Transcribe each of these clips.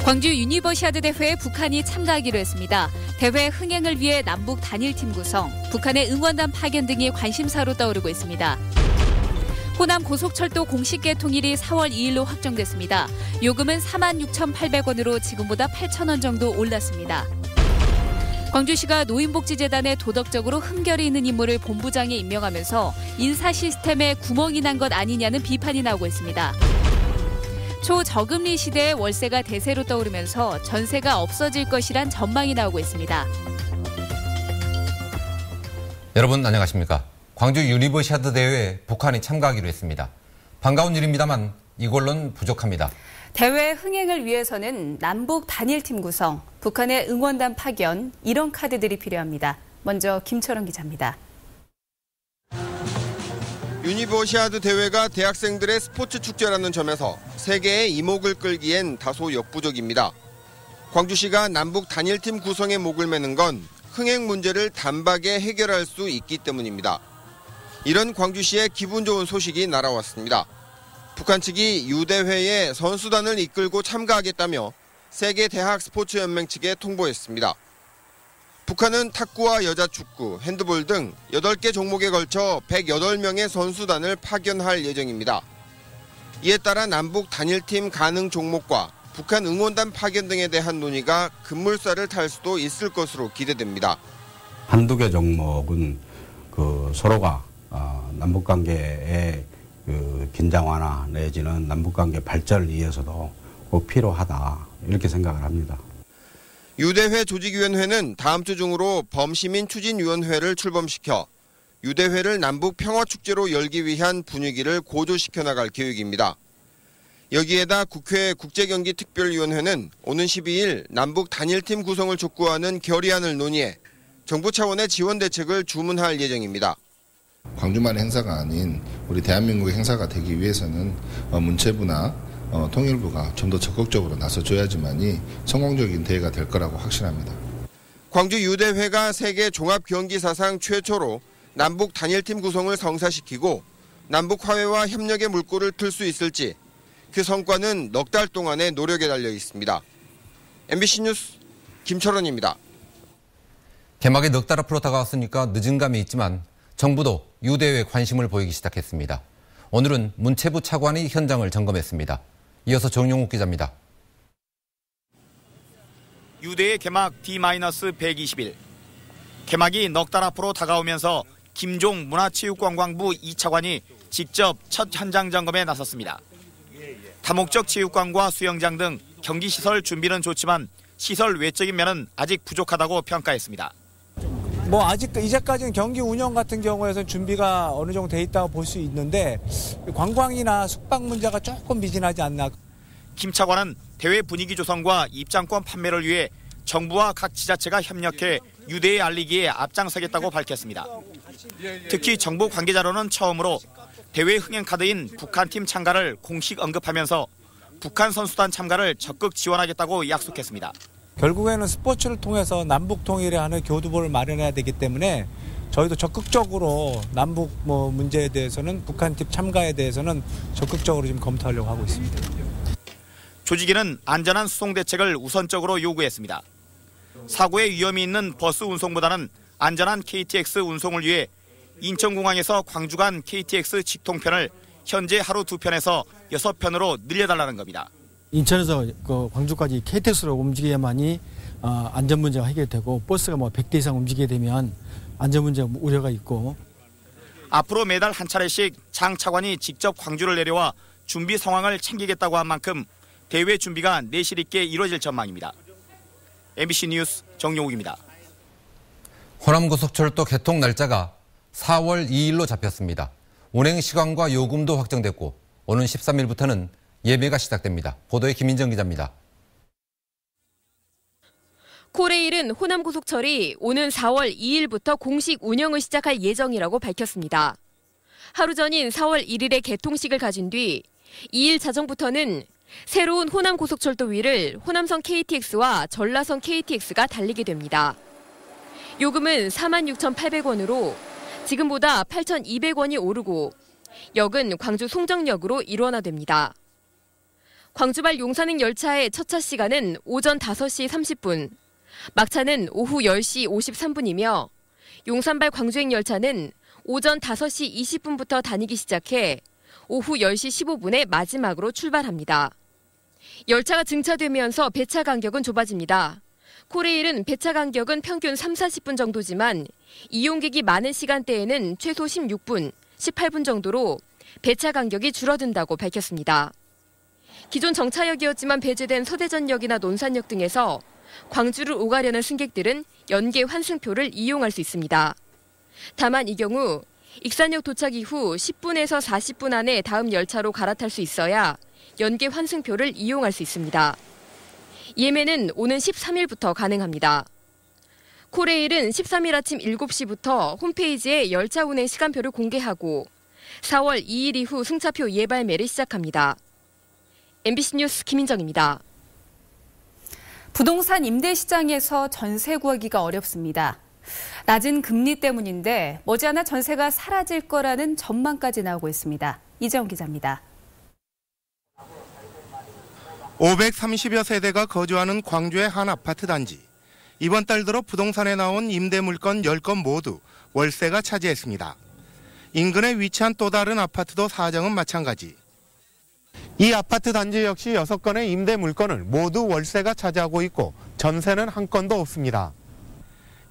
광주 유니버시아드 대회에 북한이 참가하기로 했습니다. 대회 흥행을 위해 남북 단일팀 구성, 북한의 응원단 파견 등이 관심사로 떠오르고 있습니다. 호남 고속철도 공식 개통일이 4월 2일로 확정됐습니다. 요금은 46,800원으로 지금보다 8,000원 정도 올랐습니다. 광주시가 노인복지재단에 도덕적으로 흠결이 있는 인물을 본부장에 임명하면서 인사 시스템에 구멍이 난 것 아니냐는 비판이 나오고 있습니다. 초저금리 시대에 월세가 대세로 떠오르면서 전세가 없어질 것이란 전망이 나오고 있습니다. 여러분 안녕하십니까? 광주 유니버시아드 대회에 북한이 참가하기로 했습니다. 반가운 일입니다만 이걸로는 부족합니다. 대회 흥행을 위해서는 남북 단일팀 구성, 북한의 응원단 파견, 이런 카드들이 필요합니다. 먼저 김철원 기자입니다. 유니버시아드 대회가 대학생들의 스포츠 축제라는 점에서 세계의 이목을 끌기엔 다소 역부족입니다. 광주시가 남북 단일팀 구성에 목을 매는 건 흥행 문제를 단박에 해결할 수 있기 때문입니다. 이런 광주시의 기분 좋은 소식이 날아왔습니다. 북한 측이 유대회에 선수단을 이끌고 참가하겠다며 세계대학스포츠연맹 측에 통보했습니다. 북한은 탁구와 여자축구, 핸드볼 등 8개 종목에 걸쳐 108명의 선수단을 파견할 예정입니다. 이에 따라 남북 단일팀 가능 종목과 북한 응원단 파견 등에 대한 논의가 급물살을 탈 수도 있을 것으로 기대됩니다. 한두 개 종목은 서로가 남북관계의 긴장 완화 내지는 남북관계 발전을 위해서도 꼭 필요하다 이렇게 생각을 합니다. 유대회 조직위원회는 다음 주 중으로 범시민 추진위원회를 출범시켜 유대회를 남북 평화축제로 열기 위한 분위기를 고조시켜 나갈 계획입니다. 여기에다 국회 국제경기특별위원회는 오는 12일 남북 단일팀 구성을 촉구하는 결의안을 논의해 정부 차원의 지원 대책을 주문할 예정입니다. 광주만의 행사가 아닌 우리 대한민국의 행사가 되기 위해서는 문체부나 통일부가 좀 더 적극적으로 나서줘야지만이 성공적인 대회가 될 거라고 확신합니다. 광주 유대회가 세계 종합경기 사상 최초로 남북 단일팀 구성을 성사시키고 남북 화해와 협력의 물꼬를 틀 수 있을지 그 성과는 넉 달 동안의 노력에 달려 있습니다. MBC 뉴스 김철원입니다. 개막이 넉 달 앞으로 다가왔으니까 늦은 감이 있지만 정부도 유대회에 관심을 보이기 시작했습니다. 오늘은 문체부 차관이 현장을 점검했습니다. 이어서 정용욱 기자입니다. 유대회 개막 D-120일. 개막이 넉 달 앞으로 다가오면서 김종 문화체육관광부 2차관이 직접 첫 현장 점검에 나섰습니다. 다목적 체육관과 수영장 등 경기시설 준비는 좋지만 시설 외적인 면은 아직 부족하다고 평가했습니다. 아직 이제까지는 경기 운영 같은 경우에서 준비가 어느 정도 돼 있다고 볼 수 있는데 관광이나 숙박 문제가 조금 미진하지 않나. 김 차관은 대회 분위기 조성과 입장권 판매를 위해 정부와 각 지자체가 협력해 유대에 알리기에 앞장서겠다고 밝혔습니다. 특히 정부 관계자로는 처음으로 대회 흥행 카드인 북한팀 참가를 공식 언급하면서 북한 선수단 참가를 적극 지원하겠다고 약속했습니다. 결국에는 스포츠를 통해서 남북 통일에 하는 교두보를 마련해야 되기 때문에 저희도 적극적으로 남북 문제에 대해서는 북한팀 참가에 대해서는 적극적으로 지금 검토하려고 하고 있습니다. 조직위는 안전한 수송 대책을 우선적으로 요구했습니다. 사고의 위험이 있는 버스 운송보다는 안전한 KTX 운송을 위해 인천공항에서 광주 간 KTX 직통편을 현재 하루 2편에서 6편으로 늘려달라는 겁니다. 인천에서 광주까지 KTX로 움직여야만이 안전 문제가 해결되고 버스가 100대 이상 움직이게 되면 안전 문제 우려가 있고. 앞으로 매달 한 차례씩 장 차관이 직접 광주를 내려와 준비 상황을 챙기겠다고 한 만큼 대회 준비가 내실 있게 이루어질 전망입니다. MBC 뉴스 정용욱입니다. 호남고속철도 개통 날짜가 4월 2일로 잡혔습니다. 운행 시간과 요금도 확정됐고 오는 13일부터는 예매가 시작됩니다. 보도에 김인정 기자입니다. 코레일은 호남고속철이 오는 4월 2일부터 공식 운영을 시작할 예정이라고 밝혔습니다. 하루 전인 4월 1일에 개통식을 가진 뒤 2일 자정부터는 새로운 호남고속철도 위를 호남선 KTX와 전라선 KTX가 달리게 됩니다. 요금은 46,800원으로 지금보다 8,200원이 오르고 역은 광주 송정역으로 일원화됩니다. 광주발 용산행 열차의 첫차 시간은 오전 5시 30분, 막차는 오후 10시 53분이며 용산발 광주행 열차는 오전 5시 20분부터 다니기 시작해 오후 10시 15분에 마지막으로 출발합니다. 열차가 증차되면서 배차 간격은 좁아집니다. 코레일은 배차 간격은 평균 3-40분 정도지만 이용객이 많은 시간대에는 최소 16분, 18분 정도로 배차 간격이 줄어든다고 밝혔습니다. 기존 정차역이었지만 배제된 서대전역이나 논산역 등에서 광주를 오가려는 승객들은 연계 환승표를 이용할 수 있습니다. 다만 이 경우 익산역 도착 이후 10분에서 40분 안에 다음 열차로 갈아탈 수 있어야 연계 환승표를 이용할 수 있습니다. 예매는 오는 13일부터 가능합니다. 코레일은 13일 아침 7시부터 홈페이지에 열차 운행 시간표를 공개하고 4월 2일 이후 승차표 예발매를 시작합니다. MBC 뉴스 김인정입니다. 부동산 임대 시장에서 전세 구하기가 어렵습니다. 낮은 금리 때문인데 머지않아 전세가 사라질 거라는 전망까지 나오고 있습니다. 이재훈 기자입니다. 530여 세대가 거주하는 광주의 한 아파트 단지. 이번 달 들어 부동산에 나온 임대 물건 10건 모두 월세가 차지했습니다. 인근에 위치한 또 다른 아파트도 사정은 마찬가지. 이 아파트 단지 역시 6건의 임대 물건을 모두 월세가 차지하고 있고 전세는 한 건도 없습니다.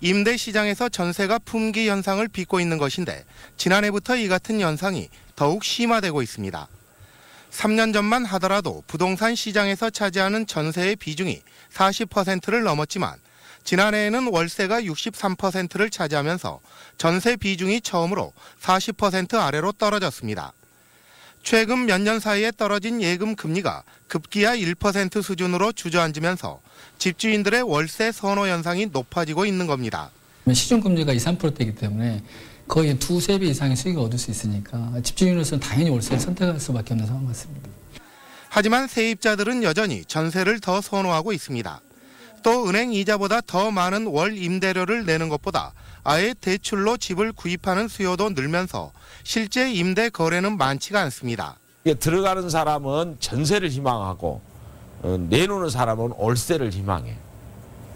임대 시장에서 전세가 품귀 현상을 빚고 있는 것인데 지난해부터 이 같은 현상이 더욱 심화되고 있습니다. 3년 전만 하더라도 부동산 시장에서 차지하는 전세의 비중이 40%를 넘었지만 지난해에는 월세가 63%를 차지하면서 전세 비중이 처음으로 40% 아래로 떨어졌습니다. 최근 몇 년 사이에 떨어진 예금 금리가 급기야 1% 수준으로 주저앉으면서 집주인들의 월세 선호 현상이 높아지고 있는 겁니다. 시중금리가 2-3%대이기 때문에 거의 2-3배 이상의 수익을 얻을 수 있으니까 집주인으로서는 당연히 월세를 선택할 수밖에 없는 상황 같습니다. 하지만 세입자들은 여전히 전세를 더 선호하고 있습니다. 또 은행 이자보다 더 많은 월 임대료를 내는 것보다 아예 대출로 집을 구입하는 수요도 늘면서 실제 임대 거래는 많지가 않습니다. 들어가는 사람은 전세를 희망하고 내놓는 사람은 월세를 희망해.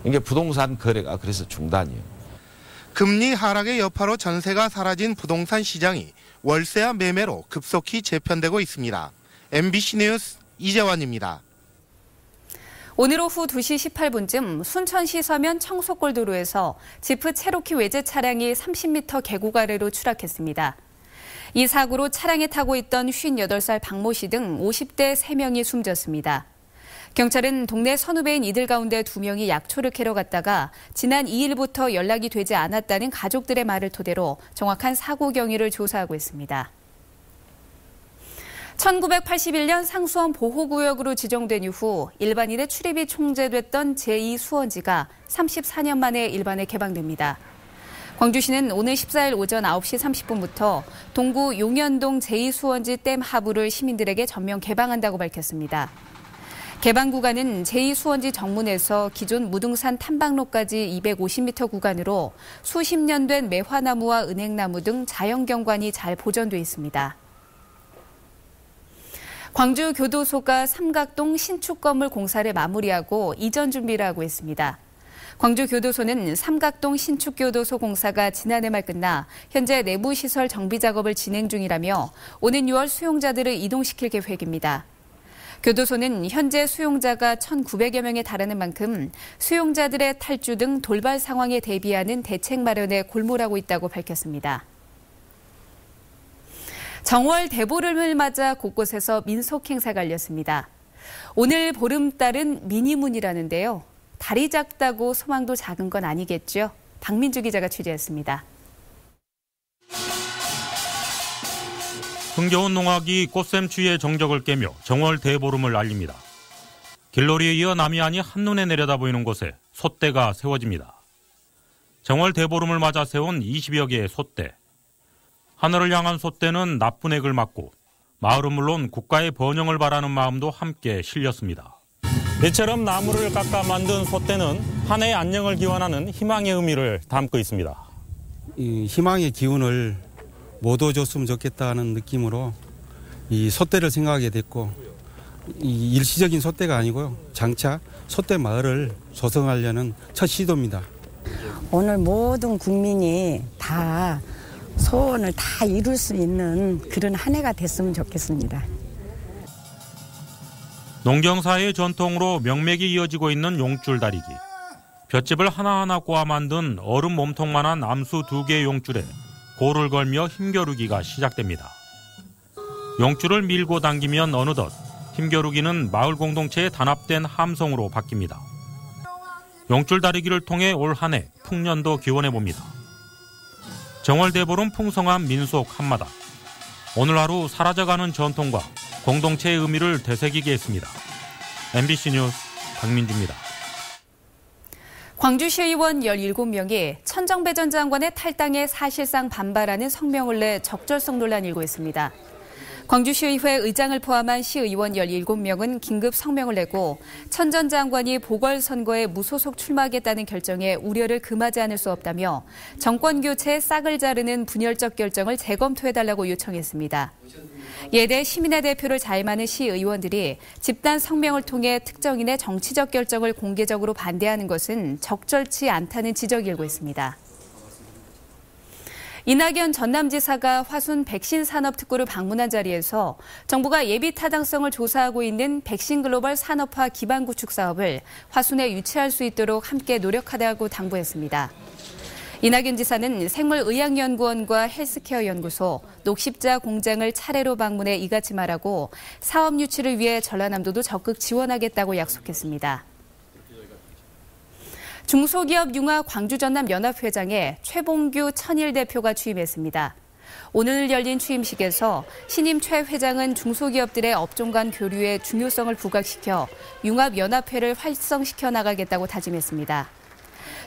이게 부동산 거래가 그래서 중단이에요. 금리 하락의 여파로 전세가 사라진 부동산 시장이 월세와 매매로 급속히 재편되고 있습니다. MBC 뉴스 이재원입니다. 오늘 오후 2시 18분쯤 순천시 서면 청소골도로에서 지프 체로키 외제 차량이 30m 계곡 아래로 추락했습니다. 이 사고로 차량에 타고 있던 58살 박모 씨 등 50대 3명이 숨졌습니다. 경찰은 동네 선후배인 이들 가운데 2명이 약초를 캐러 갔다가 지난 2일부터 연락이 되지 않았다는 가족들의 말을 토대로 정확한 사고 경위를 조사하고 있습니다. 1981년 상수원 보호구역으로 지정된 이후 일반인의 출입이 통제됐던 제2수원지가 34년 만에 일반에 개방됩니다. 광주시는 오늘 14일 오전 9시 30분부터 동구 용현동 제2수원지 댐 하부를 시민들에게 전면 개방한다고 밝혔습니다. 개방 구간은 제2수원지 정문에서 기존 무등산 탐방로까지 250m 구간으로 수십 년 된 매화나무와 은행나무 등 자연경관이 잘 보존돼 있습니다. 광주교도소가 삼각동 신축 건물 공사를 마무리하고 이전 준비를 하고 있습니다. 광주교도소는 삼각동 신축교도소 공사가 지난해 말 끝나 현재 내부시설 정비 작업을 진행 중이라며 오는 6월 수용자들을 이동시킬 계획입니다. 교도소는 현재 수용자가 1,900여 명에 달하는 만큼 수용자들의 탈주 등 돌발 상황에 대비하는 대책 마련에 골몰하고 있다고 밝혔습니다. 정월 대보름을 맞아 곳곳에서 민속 행사가 열렸습니다. 오늘 보름달은 미니문이라는데요. 달이 작다고 소망도 작은 건 아니겠죠? 박민주 기자가 취재했습니다. 흥겨운 농악이 꽃샘추위의 정적을 깨며 정월 대보름을 알립니다. 길거리에 이어 남이 아니 한눈에 내려다보이는 곳에 솥대가 세워집니다. 정월 대보름을 맞아 세운 20여 개의 솥대. 하늘을 향한 솥대는 나쁜 액을 막고 마을은 물론 국가의 번영을 바라는 마음도 함께 실렸습니다. 이처럼 나무를 깎아 만든 솥대는 한 해의 안녕을 기원하는 희망의 의미를 담고 있습니다. 이 희망의 기운을 못 얻어줬으면 좋겠다는 느낌으로 이 솥대를 생각하게 됐고 일시적인 소떼가 아니고요. 장차 소떼 마을을 조성하려는 첫 시도입니다. 오늘 모든 국민이 다 소원을 다 이룰 수 있는 그런 한 해가 됐으면 좋겠습니다. 농경사의 전통으로 명맥이 이어지고 있는 용줄 다리기. 볏짚을 하나하나 꼬아 만든 얼음 몸통만한 암수 2개의 용줄에 고를 걸며 힘겨루기가 시작됩니다. 용줄을 밀고 당기면 어느덧 힘겨루기는 마을 공동체의 단합된 함성으로 바뀝니다. 용줄 다리기를 통해 올 한 해 풍년도 기원해봅니다. 정월대보름 풍성한 민속 한마다. 오늘 하루 사라져가는 전통과 공동체의 의미를 되새기게 했습니다. MBC 뉴스 박민주입니다. 광주시의원 17명이 천정배 전 장관의 탈당에 사실상 반발하는 성명을 내 적절성 논란이 일고 있습니다. 광주시의회 의장을 포함한 시의원 17명은 긴급 성명을 내고 천 전 장관이 보궐선거에 무소속 출마하겠다는 결정에 우려를 금하지 않을 수 없다며 정권 교체의 싹을 자르는 분열적 결정을 재검토해달라고 요청했습니다. 이에 대해 시민의 대표를 자임하는 시의원들이 집단 성명을 통해 특정인의 정치적 결정을 공개적으로 반대하는 것은 적절치 않다는 지적이 일고 있습니다. 이낙연 전남지사가 화순 백신 산업특구를 방문한 자리에서 정부가 예비 타당성을 조사하고 있는 백신 글로벌 산업화 기반 구축 사업을 화순에 유치할 수 있도록 함께 노력하다고 당부했습니다. 이낙연 지사는 생물의학연구원과 헬스케어 연구소, 녹십자 공장을 차례로 방문해 이같이 말하고 사업 유치를 위해 전라남도도 적극 지원하겠다고 약속했습니다. 중소기업 융화 광주전남연합회장에 최봉규 천일 대표가 취임했습니다. 오늘 열린 취임식에서 신임 최 회장은 중소기업들의 업종 간 교류의 중요성을 부각시켜 융합연합회를 활성시켜 나가겠다고 다짐했습니다.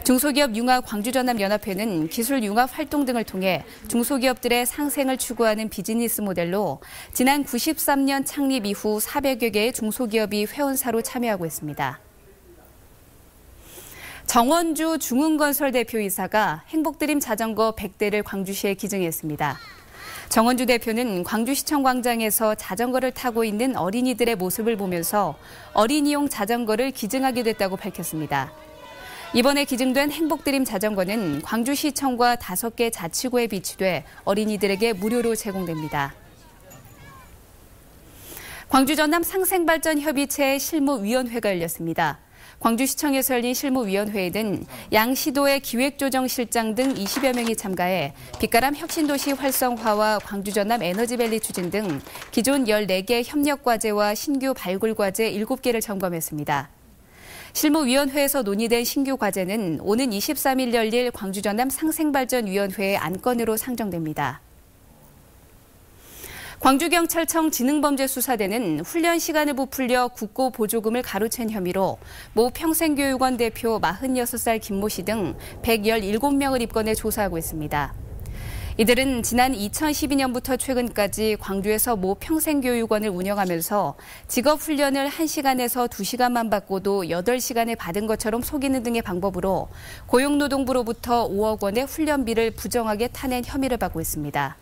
중소기업 융화 광주전남연합회는 기술 융합 활동 등을 통해 중소기업들의 상생을 추구하는 비즈니스 모델로 지난 93년 창립 이후 400여 개의 중소기업이 회원사로 참여하고 있습니다. 정원주 중흥건설 대표이사가 행복드림 자전거 100대를 광주시에 기증했습니다. 정원주 대표는 광주시청 광장에서 자전거를 타고 있는 어린이들의 모습을 보면서 어린이용 자전거를 기증하게 됐다고 밝혔습니다. 이번에 기증된 행복드림 자전거는 광주시청과 5개 자치구에 비치돼 어린이들에게 무료로 제공됩니다. 광주전남 상생발전협의체의 실무위원회가 열렸습니다. 광주시청에서 열린 실무위원회에는 양시도의 기획조정실장 등 20여 명이 참가해 빛가람 혁신도시 활성화와 광주전남 에너지밸리 추진 등 기존 14개 협력과제와 신규 발굴과제 7개를 점검했습니다. 실무위원회에서 논의된 신규 과제는 오는 23일 열릴 광주전남 상생발전위원회의 안건으로 상정됩니다. 광주경찰청 지능범죄수사대는 훈련 시간을 부풀려 국고 보조금을 가로챈 혐의로 모 평생교육원 대표 46살 김모 씨 등 117명을 입건해 조사하고 있습니다. 이들은 지난 2012년부터 최근까지 광주에서 모 평생교육원을 운영하면서 직업훈련을 1시간에서 2시간만 받고도 8시간을 받은 것처럼 속이는 등의 방법으로 고용노동부로부터 5억 원의 훈련비를 부정하게 타낸 혐의를 받고 있습니다.